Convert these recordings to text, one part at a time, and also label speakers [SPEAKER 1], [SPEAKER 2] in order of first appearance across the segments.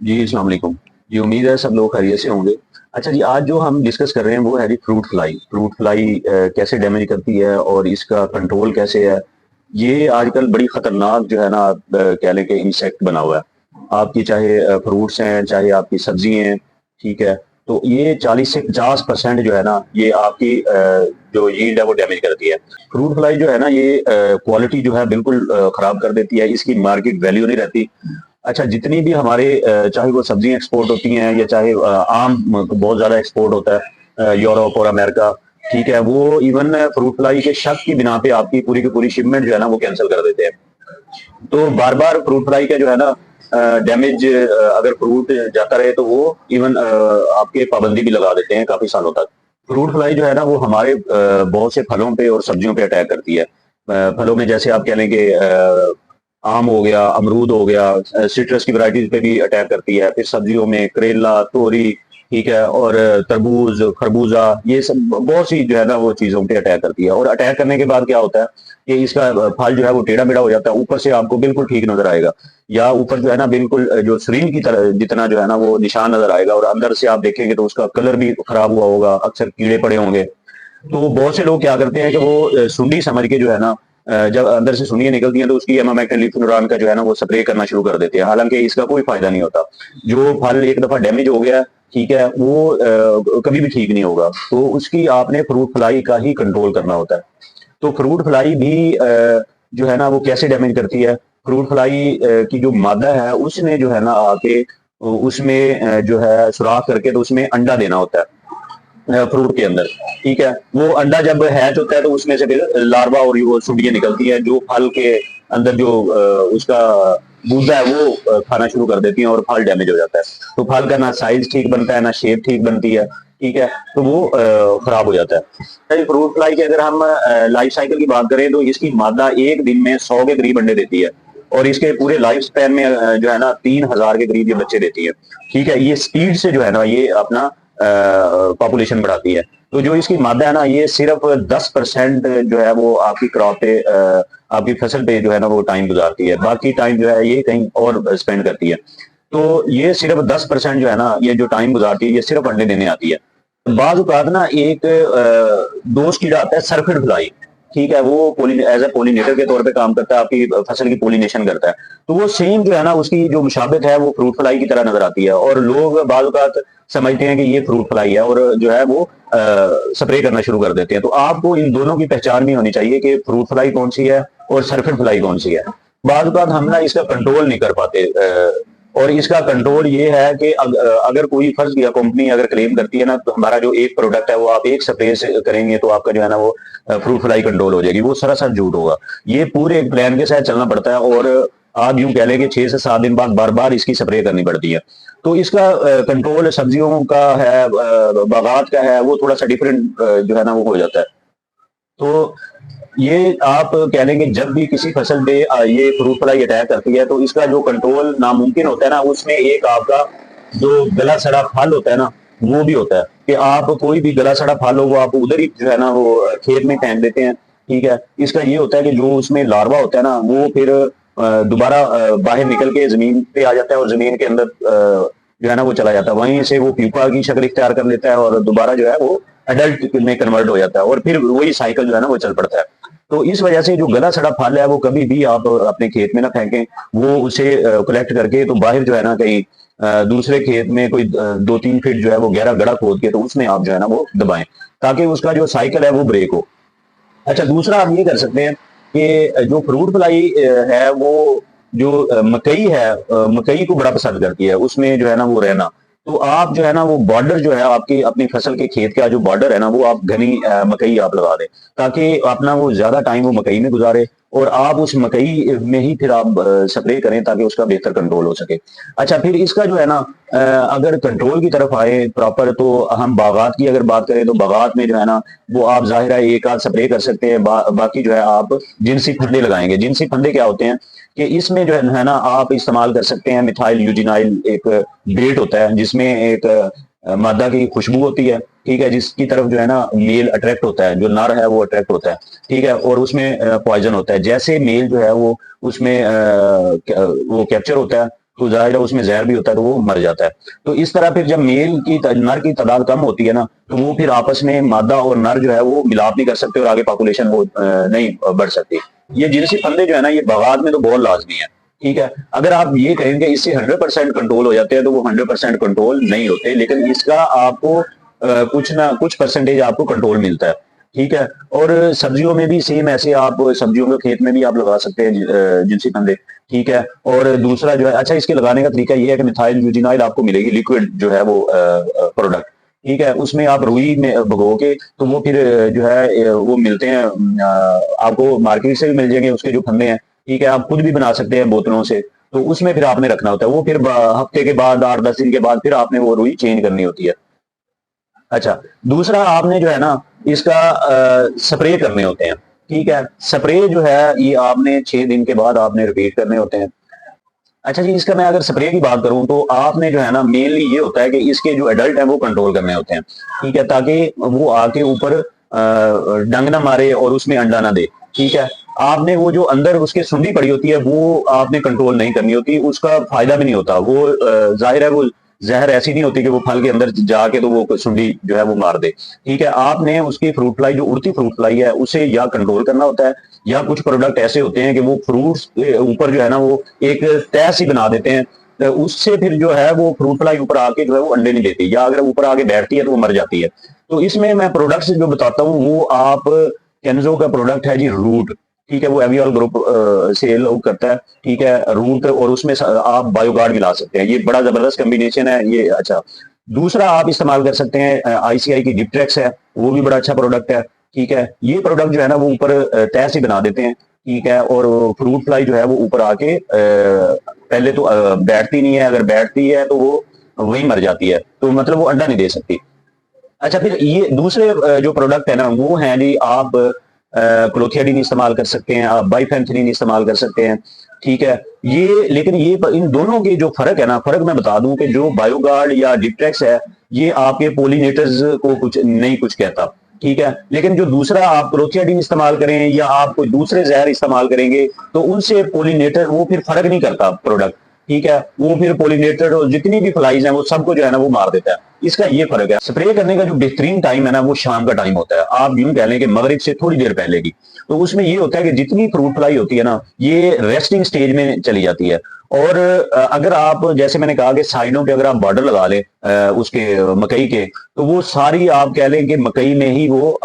[SPEAKER 1] जी, अस्सलाम वालेकुम। जी, उम्मीद है सब लोग खैरियत से होंगे। अच्छा जी, आज जो हम डिस्कस कर रहे हैं वो है जी फ्रूट फ्लाई। फ्रूट फ्लाई कैसे डैमेज करती है और इसका कंट्रोल कैसे है? ये आजकल बड़ी खतरनाक जो है ना आप कह लें कि इंसेक्ट बना हुआ है। आपकी चाहे फ्रूट्स हैं, चाहे आपकी सब्ज़ी हैं, ठीक है? तो ये 40 से 50% जो है ना ये आपकी जो यील्ड है वो डैमेज करती है। फ्रूट फ्लाई जो है ना ये क्वालिटी जो है बिल्कुल खराब कर देती है, इसकी मार्केट वैल्यू नहीं रहती। अच्छा, जितनी भी हमारे चाहे वो सब्जियां एक्सपोर्ट होती हैं या चाहे आम बहुत ज्यादा एक्सपोर्ट होता है यूरोप और अमेरिका, ठीक है, वो इवन फ्रूट फ्लाई के शक की बिना पे आपकी पूरी की पूरी शिपमेंट जो है ना वो कैंसिल कर देते हैं। तो बार बार फ्रूट फ्लाई का जो है ना डैमेज अगर फ्रूट जाता रहे तो वो इवन आपके पाबंदी भी लगा देते हैं काफी सालों तक। फ्रूट फ्लाई जो है ना वो हमारे बहुत से फलों पे और सब्जियों पे अटैक करती है। फलों में जैसे आप कह लें कि आम हो गया, अमरूद हो गया, सिट्रस की वैरायटीज पे भी अटैक करती है। फिर सब्जियों में करेला, तोरी, ठीक है, और तरबूज, खरबूजा, ये सब बहुत सी जो है ना वो चीजों पे अटैक करती है। और अटैक करने के बाद क्या होता है कि इसका फल जो है वो टेढ़ा मेढ़ा हो जाता है, ऊपर से आपको बिल्कुल ठीक नजर आएगा, या ऊपर जो है ना बिल्कुल जो सिरिंज की तरह जितना जो है ना वो निशान नजर आएगा, और अंदर से आप देखेंगे तो उसका कलर भी खराब हुआ होगा, अक्सर कीड़े पड़े होंगे। तो बहुत से लोग क्या करते हैं कि वो सुंडी समझ के जो है ना जब अंदर से सुंडियां निकलती हैं तो उसकी एमामेक्टिन का जो है ना वो स्प्रे करना शुरू कर देते हैं, हालांकि इसका कोई फायदा नहीं होता। जो फल एक दफा डैमेज हो गया, ठीक है, वो कभी भी ठीक नहीं होगा। तो उसकी आपने फ्रूट फ्लाई का ही कंट्रोल करना होता है। तो फ्रूट फ्लाई भी जो है ना वो कैसे डैमेज करती है? फ्रूट फ्लाई की जो मादा है उसने जो है ना आके उसमें जो है सुराख करके तो उसमें अंडा देना होता है फ्रूट के अंदर, ठीक है। वो अंडा जब हैच होता है तो उसमें से फिर लार्वा और वो सुंडियां निकलती है जो फल के अंदर जो उसका गूदा है वो खाना शुरू कर देती है और फल डैमेज हो जाता है। तो फल का ना साइज ठीक बनता है, ना शेप ठीक बनती है, ठीक है, तो वो खराब हो जाता है। फ्रूट फ्लाई की अगर हम लाइफ साइकिल की बात करें तो इसकी मादा एक दिन में 100 के करीब अंडे देती है, और इसके पूरे लाइफ स्पैन में जो है ना 3000 के करीब ये बच्चे देती है, ठीक है। ये स्पीड से जो है ना ये अपना पॉपुलेशन बढ़ाती है। तो जो इसकी मादा है ना ये सिर्फ 10% जो है वो आपकी क्रॉप पे आपकी फसल पे जो है ना वो टाइम गुजारती है, बाकी टाइम जो है ये कहीं और स्पेंड करती है। तो ये सिर्फ 10% जो है ना ये जो टाइम गुजारती है ये सिर्फ अंडे देने आती है। बाज औकात ना एक दोस्त कीड़ा आता है सरफिड फ्लाई, ठीक है, वो एज ए पोलिनेटर के तौर पे काम करता है, आपकी फसल की पोलिनेशन करता है। तो वो सेम जो है ना उसकी जो मुशाबित है वो फ्रूट फ्लाई की तरह नजर आती है, और लोग बाज औकात समझते हैं कि ये फ्रूट फ्लाई है और जो है वो स्प्रे करना शुरू कर देते हैं। तो आपको इन दोनों की पहचान नहीं होनी चाहिए कि फ्रूट फ्लाई कौन सी है और सरफिड फ्लाई कौन सी है। बाज औकात हम ना इसका कंट्रोल नहीं कर पाते, और इसका कंट्रोल ये है कि अगर कोई फर्ज किया कंपनी अगर क्लेम करती है ना तो हमारा जो एक प्रोडक्ट है वो आप एक स्प्रे से करेंगे तो आपका जो है ना वो फ्रूट फ्लाई कंट्रोल हो जाएगी, वो सरासर झूठ होगा। ये पूरे एक प्लान के साथ चलना पड़ता है, और आप यूं कह लें कि 6 से 7 दिन बाद बार बार इसकी स्प्रे करनी पड़ती है। तो इसका कंट्रोल सब्जियों का है, बागात का है, वो थोड़ा सा डिफरेंट जो है ना वो हो जाता है। तो ये आप कह लेंगे जब भी किसी फसल पे ये फ्रूट फ्लाई अटैक करती है तो इसका जो कंट्रोल नामुमकिन होता है ना, उसमें एक आपका जो गला सड़ा फल होता है ना वो भी होता है कि आप कोई भी गला सड़ा फल हो वो आप उधर ही जो है ना वो खेत में फेंक देते हैं, ठीक है। इसका ये होता है कि जो उसमें लार्वा होता है ना वो फिर दोबारा बाहर निकल के जमीन पे आ जाता है, और जमीन के अंदर जो है ना वो चला जाता है, वहीं से वो प्यूपा की शक्ल इख्तियार कर लेता है और दोबारा जो है वो एडल्ट में कन्वर्ट हो जाता है, और फिर वही साइकिल जो है ना वो चल पड़ता है। तो इस वजह से जो गला सड़ा फल है वो कभी भी आप अपने खेत में ना फेंकें, वो उसे कलेक्ट करके तो बाहर जो है ना कहीं दूसरे खेत में कोई 2-3 फीट जो है वो गहरा गड़ा खोद के तो उसमें आप जो है ना वो दबाएं, ताकि उसका जो साइकिल है वो ब्रेक हो। अच्छा, दूसरा आप ये कर सकते हैं कि जो फ्रूट फ्लाई है वो जो मकई है, मकई को बड़ा पसंद करती है, उसमें जो है ना वो रहना। तो आप जो है ना वो बॉर्डर जो है आपकी अपनी फसल के खेत का जो बॉर्डर है ना वो आप घनी मकई आप लगा दें, ताकि अपना वो ज्यादा टाइम वो मकई में गुजारे, और आप उस मकई में ही फिर आप स्प्रे करें ताकि उसका बेहतर कंट्रोल हो सके। अच्छा, फिर इसका जो है ना अगर कंट्रोल की तरफ आए प्रॉपर, तो हम बागात की अगर बात करें तो बागात में जो है ना वो आप जाहिर है एक आध स्प्रे कर सकते हैं, बाकी जो है आप जिनसी फंदे लगाएंगे। जिनसी फंदे क्या होते हैं कि इसमें जो है ना आप इस्तेमाल कर सकते हैं मिथाइल यूजिनाइल, एक बेट होता है जिसमें एक मादा की खुशबू होती है, ठीक है, जिसकी तरफ जो है ना मेल अट्रैक्ट होता है, जो नर है वो अट्रैक्ट होता है, ठीक है, और उसमें पॉइजन होता है। जैसे मेल जो है वो उसमें वो कैप्चर होता है तो जाहिर है उसमें जहर भी होता है, तो वो मर जाता है। तो इस तरह फिर जब नर की तादाद कम होती है ना, तो वो फिर आपस में मादा और नर जो है वो मिलाप नहीं कर सकते और आगे पॉपुलेशन वो नहीं बढ़ सकती। ये जिनसी फंदे जो है ना, ये बगावत में तो बहुत लाजमी है। ठीक है, अगर आप ये कहेंगे इससे 100% कंट्रोल हो जाते हैं, तो वो 100% कंट्रोल नहीं होते, लेकिन इसका आपको कुछ ना कुछ परसेंटेज आपको कंट्रोल मिलता है। ठीक है, और सब्जियों में भी सेम ऐसे आप सब्जियों के खेत में भी आप लगा सकते हैं जिनसी फंदे। ठीक है, और दूसरा जो है, अच्छा इसके लगाने का तरीका ये है कि मिथाइल यूजिनाइल आपको मिलेगी, लिक्विड जो है वो प्रोडक्ट। ठीक है, उसमें आप रुई में भगो के, तो वो फिर जो है वो मिलते हैं, आपको मार्केट से भी मिल जाएंगे उसके जो फंदे हैं। ठीक है, आप खुद भी बना सकते हैं बोतलों से। तो उसमें फिर आपने रखना होता है, वो फिर हफ्ते के बाद 8-10 दिन के बाद फिर आपने वो रुई चेंज करनी होती है। अच्छा, दूसरा आपने जो है ना इसका स्प्रे करने होते हैं। ठीक है, स्प्रे जो है ये आपने 6 दिन के बाद आपने रिपीट करने होते हैं। अच्छा जी, इसका मैं अगर स्प्रे की बात करूं तो आपने जो है ना मेनली ये होता है कि इसके जो एडल्ट हैं वो कंट्रोल करने होते हैं। ठीक है, ताकि वो आके ऊपर डंग ना मारे और उसमें अंडा ना दे। ठीक है, आपने वो जो अंदर उसके सुंडी पड़ी होती है वो आपने कंट्रोल नहीं करनी होती, उसका फायदा भी नहीं होता। वो जाहिर है वो जहर ऐसी नहीं होती कि वो फल के अंदर जाके तो वो सुंडी जो है वो मार दे। ठीक है, आपने उसकी फ्रूट फ्लाई जो उड़ती फ्रूट फ्लाई है उसे या कंट्रोल करना होता है, या कुछ प्रोडक्ट ऐसे होते हैं कि वो फ्रूट्स के ऊपर जो है ना वो एक तह सी बना देते हैं, तो उससे फिर जो है वो फ्रूट फ्लाई ऊपर आके जो है वो अंडे नहीं देती, या अगर ऊपर आके बैठती है तो वो मर जाती है। तो इसमें मैं प्रोडक्ट्स जो बताता हूँ वो आप केंजो का प्रोडक्ट है जी, रूट। ठीक है, वो एवियल ग्रुप सेल करता है। ठीक है, रूट, और उसमें आप बायोगार्ड मिला सकते हैं, ये बड़ा जबरदस्त कॉम्बिनेशन है ये। अच्छा, दूसरा आप इस्तेमाल कर सकते हैं आईसीआई की डिप्ट्रेक्स है, वो भी बड़ा अच्छा प्रोडक्ट है। ठीक है, ये प्रोडक्ट जो है ना वो ऊपर तह से बना देते हैं। ठीक है, और फ्रूट फ्लाई जो है वो ऊपर आके पहले तो बैठती नहीं है, अगर बैठती है तो वो वही मर जाती है, तो मतलब वो अंडा नहीं दे सकती। अच्छा, फिर ये दूसरे जो प्रोडक्ट है ना वो है जी, आप क्लोथियाडीन इस्तेमाल कर सकते हैं, आप बाइफेंथ्रीन इस्तेमाल कर सकते हैं। ठीक है, ये लेकिन ये इन दोनों के जो फर्क है ना, फर्क मैं बता दूं कि जो बायोगार्ड या डिप्टेक्स है ये आपके पोलिनेटर्स को कुछ नहीं कुछ कहता। ठीक है, लेकिन जो दूसरा आप क्लोथियाडीन इस्तेमाल करें या आप कोई दूसरे जहर इस्तेमाल करेंगे तो उनसे पोलिनेटर वो फिर फर्क नहीं करता प्रोडक्ट। ठीक है, वो फिर पोलिनेटर और जितनी भी फ्लाइज हैं वो सबको जो है ना वो मार देता है। इसका ये फर्क है। स्प्रे करने का जो बेहतरीन टाइम है ना वो शाम का टाइम होता है, आप यूं कह लें कि मगरिब से थोड़ी देर पहले की। तो उसमें ये होता है कि जितनी फ्रूट फ्लाई होती है ना ये रेस्टिंग स्टेज में चली जाती है। और अगर आप जैसे मैंने कहा कि साइडों पे अगर आप बॉर्डर लगा लें उसके मकई के, तो वो सारी आप कह लें कि मकई में ही वो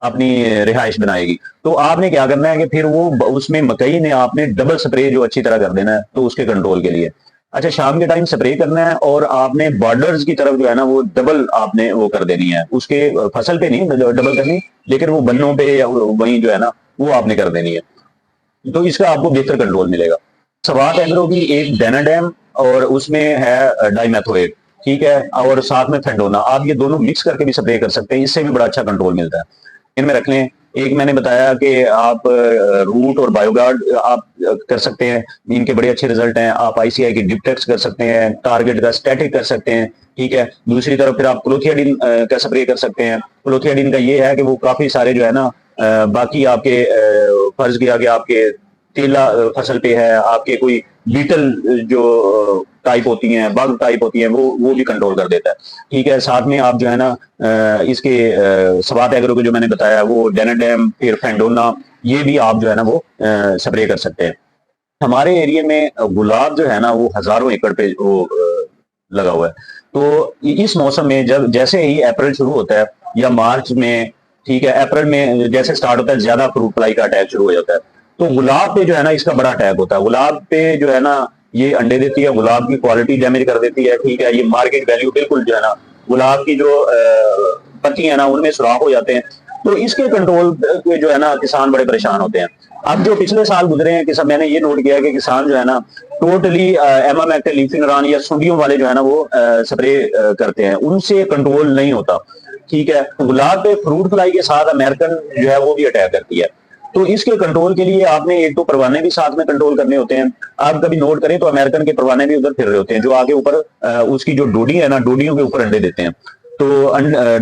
[SPEAKER 1] अपनी रिहाइश बनाएगी। तो आपने क्या करना है कि फिर वो उसमें मकई में आपने डबल स्प्रे जो अच्छी तरह कर देना है, तो उसके कंट्रोल के लिए। अच्छा, शाम के टाइम स्प्रे करना है और आपने बॉर्डर्स की तरफ जो है ना वो डबल आपने वो कर देनी है, उसके फसल पे नहीं डबल करनी, लेकिन वो बन्नों पे या वहीं जो है ना वो आपने कर देनी है, तो इसका आपको बेहतर कंट्रोल मिलेगा। सवात एग्रो की एक डेनाडेम और उसमें है डाइमेथोएट। ठीक है, और साथ में फेंडोना, आप ये दोनों मिक्स करके भी स्प्रे कर सकते हैं, इससे भी बड़ा अच्छा कंट्रोल मिलता है। इनमें रख लें। एक मैंने बताया कि आप रूट और बायोगार्ड आप कर सकते हैं, इनके बड़े अच्छे रिजल्ट हैं। आप आईसीआई की डिप्टेक्स कर सकते हैं, टारगेट का स्टैटिक कर सकते हैं। ठीक है, दूसरी तरफ फिर आप क्लोथियाडीन का स्प्रे कर सकते हैं। क्लोथियाडीन का ये है कि वो काफी सारे जो है ना बाकी आपके फर्ज किया कि आपके तेला फसल पे है, आपके कोई बीटल जो टाइप होती हैं, बग टाइप होती हैं, वो भी कंट्रोल कर देता है। ठीक है, साथ में आप जो है ना इसके सवात एग्रो को जो मैंने बताया वो डेनाडेम फिर फेंडोना, ये भी आप जो है ना वो स्प्रे कर सकते हैं। हमारे एरिया में गुलाब जो है ना वो हजारों एकड़ पे वो लगा हुआ है। तो इस मौसम में जब जैसे ही अप्रैल शुरू होता है या मार्च में, ठीक है, अप्रैल में जैसे स्टार्ट होता है ज्यादा फ्रूट फ्लाई का अटैक शुरू हो जाता है। तो गुलाब पे जो है ना इसका बड़ा अटैक होता है। गुलाब पे जो है ना ये अंडे देती है, गुलाब की क्वालिटी डैमेज कर देती है। ठीक है, ये मार्केट वैल्यू बिल्कुल जो है ना गुलाब की जो पत्ती है ना उनमें सुराख हो जाते हैं। तो इसके कंट्रोल पे जो है ना किसान बड़े परेशान होते हैं। अब जो पिछले साल गुजरे हैं कि सब मैंने ये नोट किया है कि किसान जो है ना टोटली एमामेक्टिन लीफिनरान या सुंडियों वाले जो है ना वो स्प्रे करते हैं, उनसे कंट्रोल नहीं होता। ठीक है, गुलाब पे फ्रूट फ्लाई के साथ अमेरिकन जो है वो भी अटैक करती है। तो इसके कंट्रोल के लिए आपने एक तो परवाने भी साथ में कंट्रोल करने होते हैं। आप कभी नोट करें तो अमेरिकन के परवाने भी उधर फिर रहे होते हैं, जो आगे ऊपर उसकी जो डोडी है ना डोडियों के ऊपर अंडे देते हैं। तो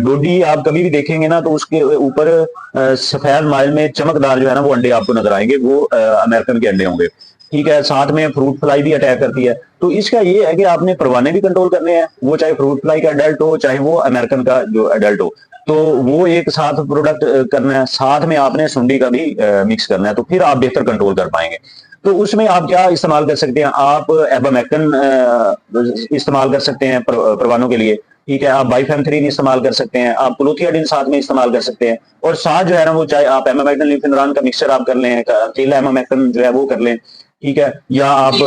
[SPEAKER 1] डोडी आप कभी भी देखेंगे ना तो उसके ऊपर सफेद माइल में चमकदार जो है ना वो अंडे आपको नजर आएंगे, वो अमेरिकन के अंडे होंगे। ठीक है, साथ में फ्रूट फ्लाई भी अटैक करती है। तो इसका ये है कि आपने परवाने भी कंट्रोल करने हैं, वो चाहे फ्रूट फ्लाई का एडल्ट हो, चाहे वो अमेरिकन का जो एडल्ट हो, तो वो एक साथ प्रोडक्ट करना है, साथ में आपने सुंडी का भी मिक्स करना है, तो फिर आप बेहतर कंट्रोल कर पाएंगे। तो उसमें आप क्या इस्तेमाल कर सकते हैं, आप एबामेक्टिन इस्तेमाल कर सकते हैं परवानों के लिए, ठीक है, आप बाइफेमथ्रीन इस्तेमाल कर सकते हैं, आप क्लोथियाडिन साथ में इस्तेमाल कर सकते हैं, और साथ जो है ना वो चाहे आप एमामेक्टिन लिफिनरान का मिक्सचर आप कर लें, अकेला एमामेक्टिन जो है वो कर लें, ठीक है, या आप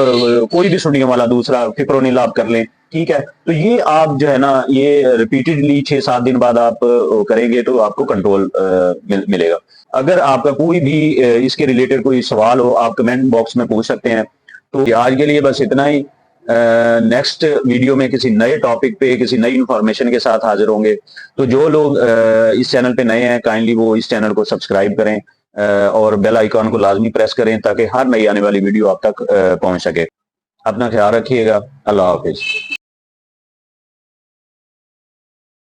[SPEAKER 1] कोई भी सुंडियों वाला दूसरा फिप्रोनिल आप कर लें, ठीक है। तो ये आप जो है ना ये रिपीटेडली 6-7 दिन बाद आप करेंगे तो आपको कंट्रोल मिलेगा। अगर आपका कोई भी इसके रिलेटेड कोई सवाल हो, आप कमेंट बॉक्स में पूछ सकते हैं। तो आज के लिए बस इतना ही। नेक्स्ट वीडियो में किसी नए टॉपिक पे किसी नई इंफॉर्मेशन के साथ हाजिर होंगे। तो जो लोग इस चैनल पे नए हैं, काइंडली वो इस चैनल को सब्सक्राइब करें और बेल आइकॉन को लाजमी प्रेस करें ताकि हर नई आने वाली वीडियो आप तक पहुंच सके। अपना ख्याल रखिएगा। अल्लाह हाफिज।